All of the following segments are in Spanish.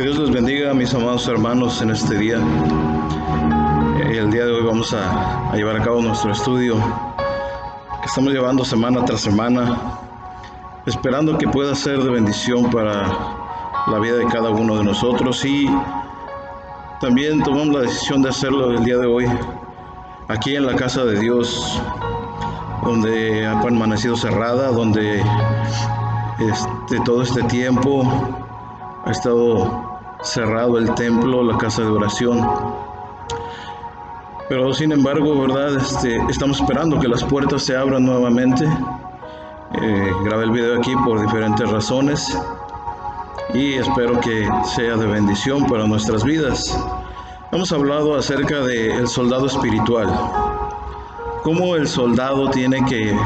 Que Dios les bendiga, mis amados hermanos, en este día. El día de hoy vamos a llevar a cabo nuestro estudio que estamos llevando semana tras semana, esperando que pueda ser de bendición para la vida de cada uno de nosotros, y también tomamos la decisión de hacerlo el día de hoy aquí en la casa de Dios, donde ha permanecido cerrada, donde todo este tiempo ha estado cerrado el templo, la casa de oración. Pero sin embargo, ¿verdad? Estamos esperando que las puertas se abran nuevamente. Grabé el video aquí por diferentes razones y espero que sea de bendición para nuestras vidas. Hemos hablado acerca del soldado espiritual, cómo el soldado tiene que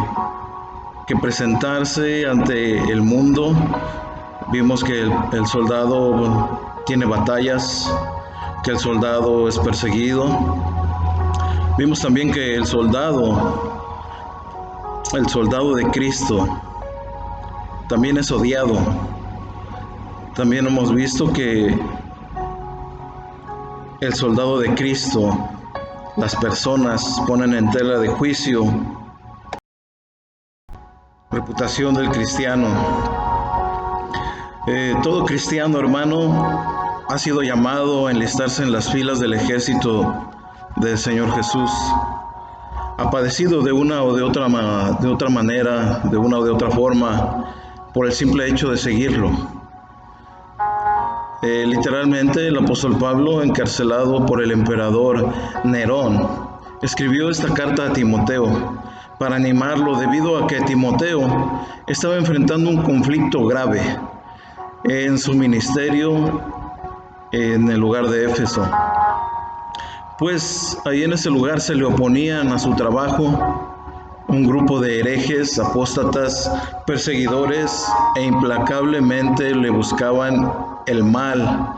presentarse ante el mundo. Vimos que el soldado tiene batallas, que el soldado es perseguido. Vimos también que el soldado de Cristo también es odiado. También hemos visto que el soldado de Cristo, las personas ponen en tela de juicio la reputación del cristiano. Todo cristiano, hermano, ha sido llamado a enlistarse en las filas del ejército del Señor Jesús. Ha padecido de una o de otra manera, de una o de otra forma, por el simple hecho de seguirlo. Literalmente, el apóstol Pablo, encarcelado por el emperador Nerón, escribió esta carta a Timoteo para animarlo, debido a que Timoteo estaba enfrentando un conflicto grave en su ministerio en el lugar de Éfeso. Pues ahí en ese lugar se le oponían a su trabajo un grupo de herejes, apóstatas, perseguidores, e implacablemente le buscaban el mal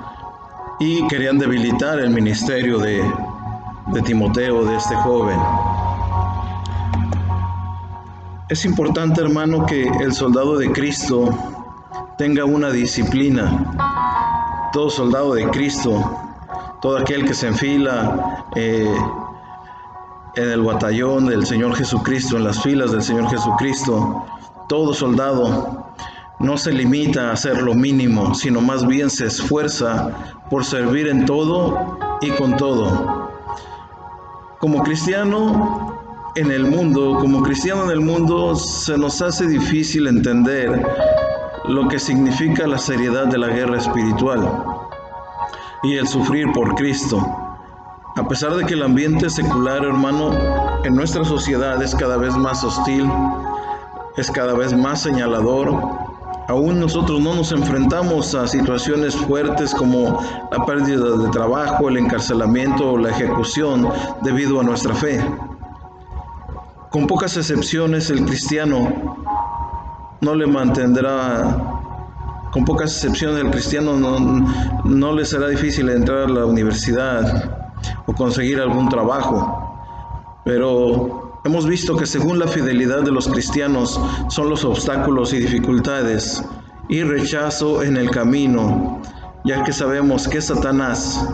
y querían debilitar el ministerio de Timoteo, de este joven. Es importante, hermano, que el soldado de Cristo tenga una disciplina. Todo soldado de Cristo, todo aquel que se enfila en el batallón del Señor Jesucristo, en las filas del Señor Jesucristo, todo soldado no se limita a hacer lo mínimo, sino más bien se esfuerza por servir en todo y con todo. Como cristiano en el mundo, se nos hace difícil entender lo que significa la seriedad de la guerra espiritual y el sufrir por Cristo. A pesar de que el ambiente secular, hermano, en nuestra sociedad es cada vez más hostil, es cada vez más señalador, aún nosotros no nos enfrentamos a situaciones fuertes como la pérdida de trabajo, el encarcelamiento o la ejecución debido a nuestra fe. Con pocas excepciones, el cristiano no le será difícil entrar a la universidad o conseguir algún trabajo. Pero hemos visto que según la fidelidad de los cristianos son los obstáculos y dificultades y rechazo en el camino, ya que sabemos que Satanás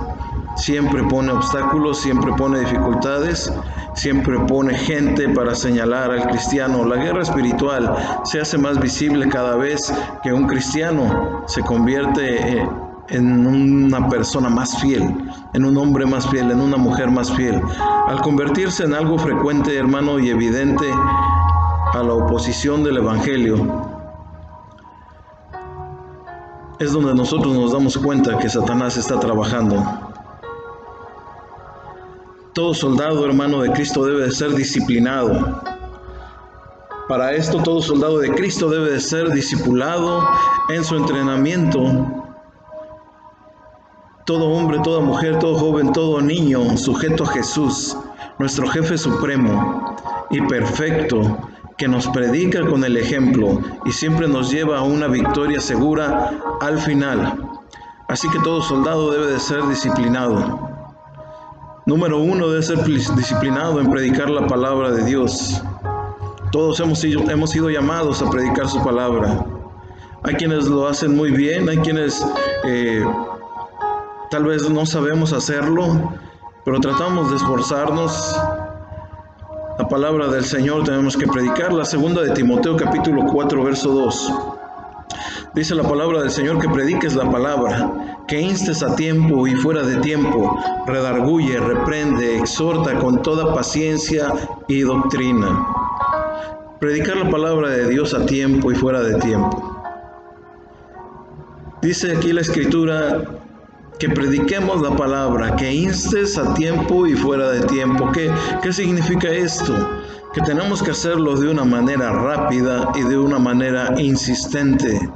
siempre pone obstáculos, siempre pone dificultades, siempre pone gente para señalar al cristiano. La guerra espiritual se hace más visible cada vez que un cristiano se convierte en una persona más fiel, en un hombre más fiel, en una mujer más fiel. Al convertirse en algo frecuente, hermano, y evidente a la oposición del Evangelio, es donde nosotros nos damos cuenta que Satanás está trabajando. Todo soldado, hermano, de Cristo debe de ser disciplinado. Para esto, todo soldado de Cristo debe de ser discipulado en su entrenamiento. Todo hombre, toda mujer, todo joven, todo niño, sujeto a Jesús, nuestro jefe supremo y perfecto, que nos predica con el ejemplo y siempre nos lleva a una victoria segura al final. Así que todo soldado debe de ser disciplinado. Número 1, debe ser disciplinado en predicar la palabra de Dios. Todos hemos sido llamados a predicar su palabra. Hay quienes lo hacen muy bien, hay quienes Tal vez no sabemos hacerlo, pero tratamos de esforzarnos. La palabra del Señor tenemos que predicarla. Segunda de Timoteo capítulo 4, verso 2. Dice la palabra del Señor que prediques la palabra, que instes a tiempo y fuera de tiempo, redarguye, reprende, exhorta con toda paciencia y doctrina. Predicar la palabra de Dios a tiempo y fuera de tiempo. Dice aquí la Escritura que prediquemos la palabra, que instes a tiempo y fuera de tiempo. ¿Qué significa esto? Que tenemos que hacerlo de una manera rápida y de una manera insistente.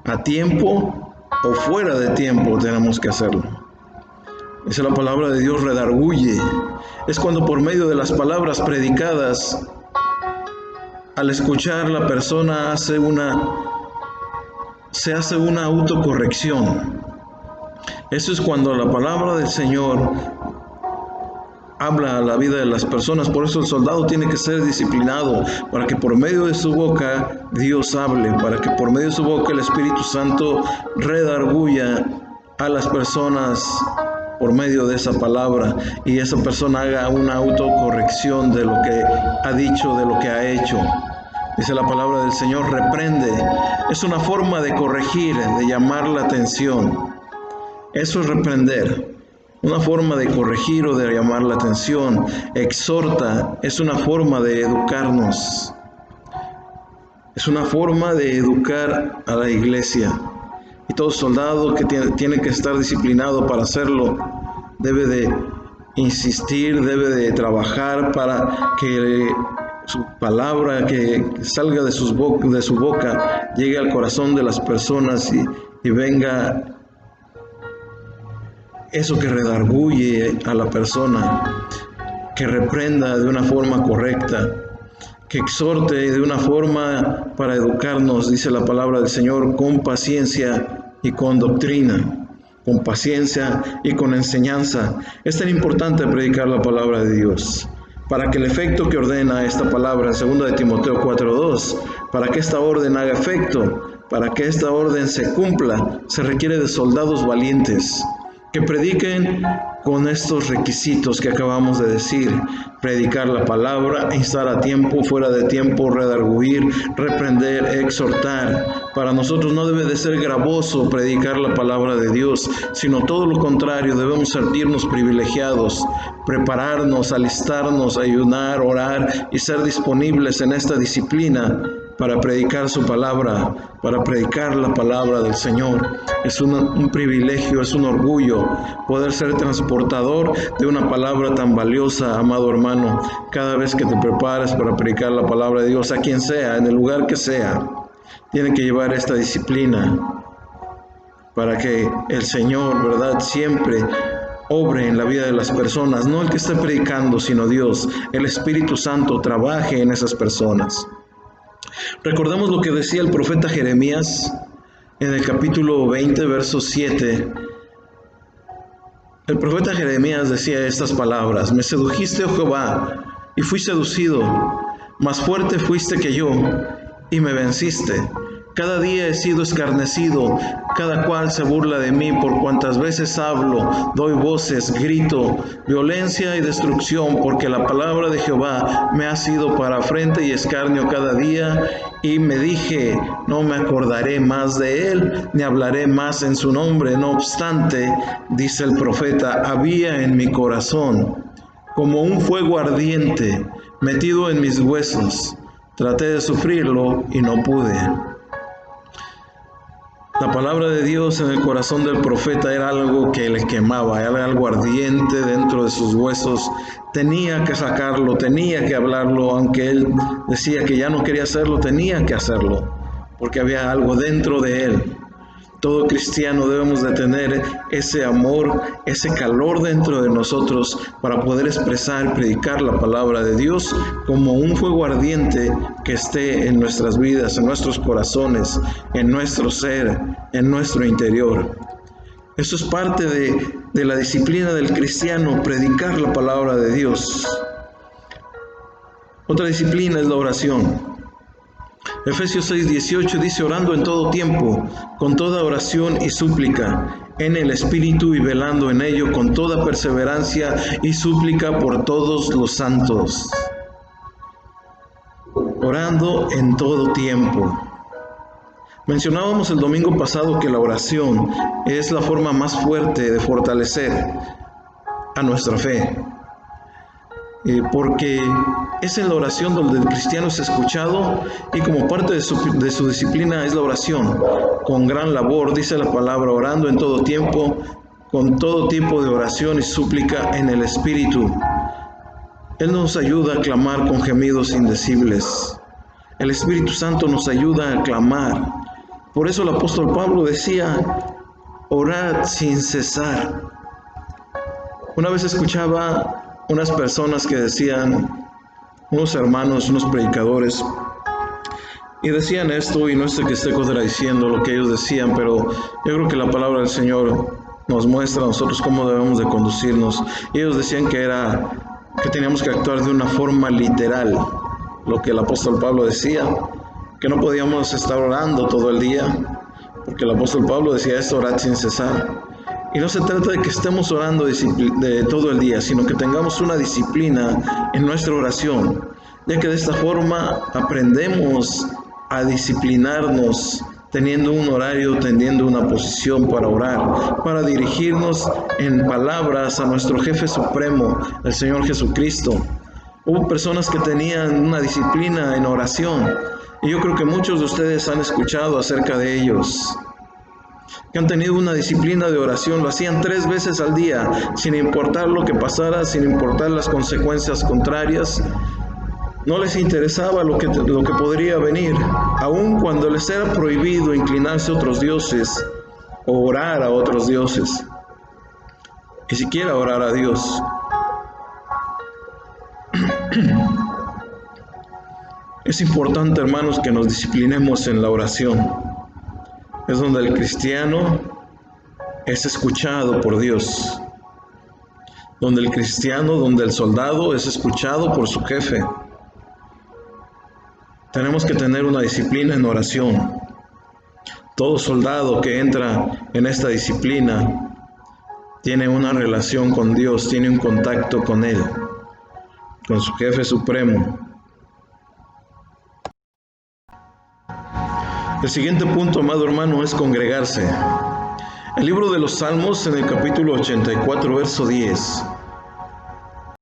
A tiempo o fuera de tiempo tenemos que hacerlo. Dice la palabra de Dios, redarguye. Es cuando por medio de las palabras predicadas, al escuchar la persona se hace una autocorrección. Eso es cuando la palabra del Señor habla a la vida de las personas. Por eso el soldado tiene que ser disciplinado, para que por medio de su boca Dios hable, para que por medio de su boca el Espíritu Santo redarguya a las personas por medio de esa palabra, y esa persona haga una autocorrección de lo que ha dicho, de lo que ha hecho. Dice la palabra del Señor, reprende. Es una forma de corregir, de llamar la atención. Eso es reprender. Una forma de corregir o de llamar la atención. Exhorta, es una forma de educarnos. Es una forma de educar a la iglesia. Y todo soldado que tiene que estar disciplinado para hacerlo, debe de insistir, debe de trabajar para que su palabra que salga de su boca llegue al corazón de las personas y venga eso que redarguye a la persona, que reprenda de una forma correcta, que exhorte de una forma para educarnos, dice la palabra del Señor, con paciencia y con doctrina, con paciencia y con enseñanza. Es tan importante predicar la palabra de Dios, para que el efecto que ordena esta palabra en 2 de Timoteo 4:2, para que esta orden haga efecto, para que esta orden se cumpla, se requiere de soldados valientes, que prediquen con estos requisitos que acabamos de decir: predicar la palabra, instar a tiempo, fuera de tiempo, redarguir, reprender, exhortar. Para nosotros no debe de ser gravoso predicar la palabra de Dios, sino todo lo contrario, debemos sentirnos privilegiados, prepararnos, alistarnos, ayunar, orar y ser disponibles en esta disciplina para predicar su palabra, para predicar la palabra del Señor. Es un privilegio, es un orgullo poder ser transportador de una palabra tan valiosa, amado hermano. Cada vez que te prepares para predicar la palabra de Dios, a quien sea, en el lugar que sea, tiene que llevar esta disciplina para que el Señor, ¿verdad?, siempre obre en la vida de las personas. No el que esté predicando, sino Dios. El Espíritu Santo trabaje en esas personas. Recordemos lo que decía el profeta Jeremías en el capítulo 20, verso 7. El profeta Jeremías decía estas palabras: me sedujiste, oh Jehová, y fui seducido, más fuerte fuiste que yo, y me venciste. Cada día he sido escarnecido, cada cual se burla de mí por cuantas veces hablo, doy voces, grito, violencia y destrucción, porque la palabra de Jehová me ha sido para afrenta y escarnio cada día, y me dije, no me acordaré más de él, ni hablaré más en su nombre. No obstante, dice el profeta, había en mi corazón como un fuego ardiente metido en mis huesos. Traté de sufrirlo y no pude. La palabra de Dios en el corazón del profeta era algo que le quemaba, era algo ardiente dentro de sus huesos. Tenía que sacarlo, tenía que hablarlo, aunque él decía que ya no quería hacerlo, tenía que hacerlo, porque había algo dentro de él. Todo cristiano debemos de tener ese amor, ese calor dentro de nosotros para poder expresar y predicar la palabra de Dios como un fuego ardiente que esté en nuestras vidas, en nuestros corazones, en nuestro ser, en nuestro interior. Eso es parte de la disciplina del cristiano, predicar la palabra de Dios. Otra disciplina es la oración. Efesios 6:18 dice: orando en todo tiempo, con toda oración y súplica, en el Espíritu y velando en ello con toda perseverancia y súplica por todos los santos, orando en todo tiempo. Mencionábamos el domingo pasado que la oración es la forma más fuerte de fortalecer a nuestra fe, porque es en la oración donde el cristiano es escuchado, y como parte de su disciplina es la oración, con gran labor, dice la palabra, orando en todo tiempo, con todo tipo de oración y súplica en el Espíritu. Él nos ayuda a clamar con gemidos indecibles. El Espíritu Santo nos ayuda a clamar. Por eso el apóstol Pablo decía, orad sin cesar. Una vez escuchaba unas personas que decían, unos hermanos, unos predicadores, y decían esto, y no es que esté contradiciendo lo que ellos decían, pero yo creo que la palabra del Señor nos muestra a nosotros cómo debemos de conducirnos. Y ellos decían que teníamos que actuar de una forma literal, lo que el apóstol Pablo decía, que no podíamos estar orando todo el día, porque el apóstol Pablo decía esto, orad sin cesar. Y no se trata de que estemos orando de todo el día, sino que tengamos una disciplina en nuestra oración, ya que de esta forma aprendemos a disciplinarnos, teniendo un horario, teniendo una posición para orar, para dirigirnos en palabras a nuestro jefe supremo, el Señor Jesucristo. Hubo personas que tenían una disciplina en oración, y yo creo que muchos de ustedes han escuchado acerca de ellos, que han tenido una disciplina de oración, lo hacían 3 veces al día, sin importar lo que pasara, sin importar las consecuencias contrarias. No les interesaba lo que podría venir, aun cuando les era prohibido inclinarse a otros dioses o orar a otros dioses, ni siquiera orar a Dios. Es importante, hermanos, que nos disciplinemos en la oración. Es donde el cristiano es escuchado por Dios, donde el cristiano, donde el soldado es escuchado por su jefe. Tenemos que tener una disciplina en oración. Todo soldado que entra en esta disciplina tiene una relación con Dios, tiene un contacto con Él, con su jefe supremo. El siguiente punto, amado hermano, es congregarse. El libro de los Salmos, en el capítulo 84, verso 10,